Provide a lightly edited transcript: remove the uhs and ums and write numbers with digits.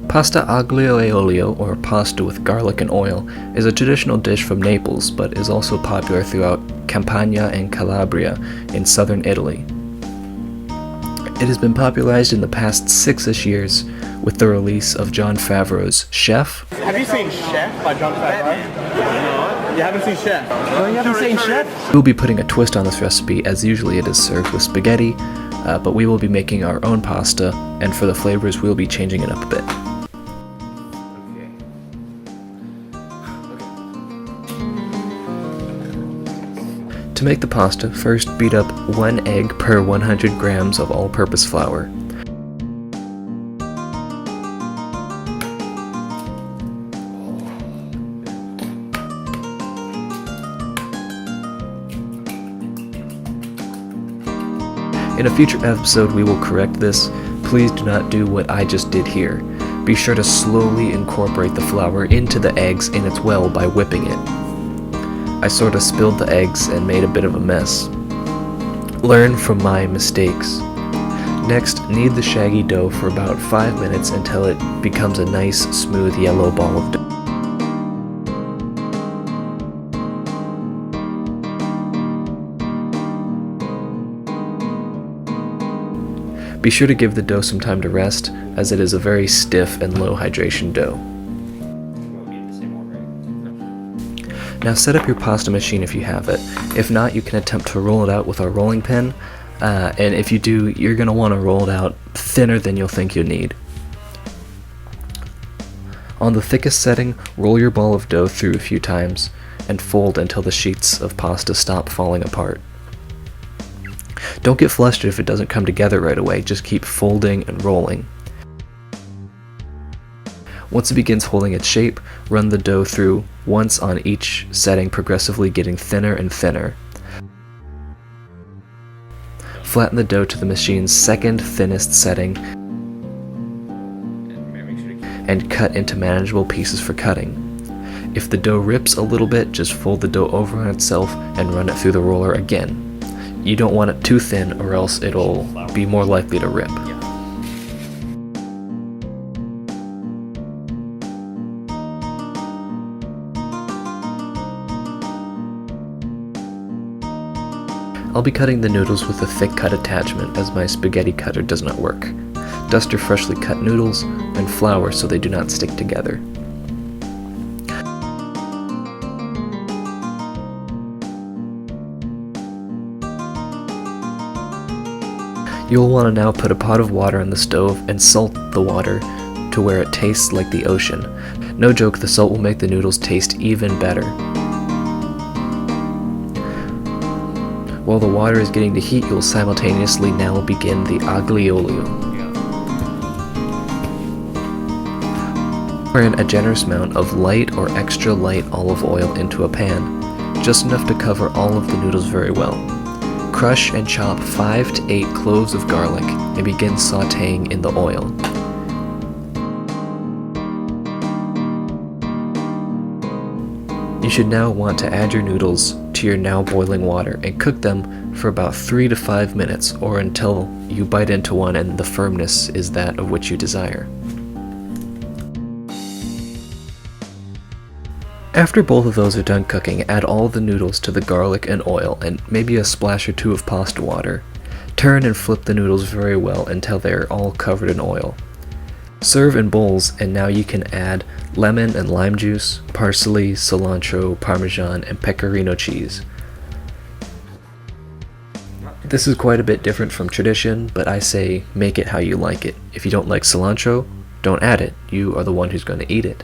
Pasta aglio e olio, or pasta with garlic and oil, is a traditional dish from Naples, but is also popular throughout Campania and Calabria in southern Italy. It has been popularized in the past 6-ish years with the release of Jon Favreau's Chef. Have you seen Chef by Jon Favreau? No. You haven't seen Chef? No, you haven't seen Chef? We'll be putting a twist on this recipe, as usually it is served with spaghetti, but we will be making our own pasta, and for the flavors we'll be changing it up a bit. To make the pasta, first beat up 1 egg per 100 grams of all-purpose flour. In a future episode we will correct this. Please do not do what I just did here. Be sure to slowly incorporate the flour into the eggs in its well by whipping it. I sort of spilled the eggs and made a bit of a mess. Learn from my mistakes. Next, knead the shaggy dough for about 5 minutes until it becomes a nice, smooth yellow ball of dough. Be sure to give the dough some time to rest, as it is a very stiff and low hydration dough. Now set up your pasta machine if you have it. If not, you can attempt to roll it out with our rolling pin, and if you do, you're going to want to roll it out thinner than you'll think you need. On the thickest setting, roll your ball of dough through a few times, and fold until the sheets of pasta stop falling apart. Don't get flustered if it doesn't come together right away, just keep folding and rolling. Once it begins holding its shape, run the dough through once on each setting, progressively getting thinner and thinner. Flatten the dough to the machine's second thinnest setting and cut into manageable pieces for cutting. If the dough rips a little bit, just fold the dough over on itself and run it through the roller again. You don't want it too thin or else it'll be more likely to rip. I'll be cutting the noodles with a thick cut attachment, as my spaghetti cutter does not work. Dust your freshly cut noodles and flour so they do not stick together. You'll want to now put a pot of water on the stove and salt the water to where it tastes like the ocean. No joke, the salt will make the noodles taste even better. While the water is getting to heat, you'll simultaneously now begin the aglio. Pour in a generous amount of light or extra light olive oil into a pan, just enough to cover all of the noodles very well. Crush and chop 5 to 8 cloves of garlic and begin sautéing in the oil. You should now want to add your noodles to your now boiling water and cook them for about 3 to 5 minutes, or until you bite into one and the firmness is that of which you desire. After both of those are done cooking, add all the noodles to the garlic and oil and maybe a splash or two of pasta water. Turn and flip the noodles very well until they are all covered in oil. Serve in bowls, and now you can add lemon and lime juice, parsley, cilantro, parmesan, and pecorino cheese. This is quite a bit different from tradition, but I say make it how you like it. If you don't like cilantro, don't add it. You are the one who's going to eat it.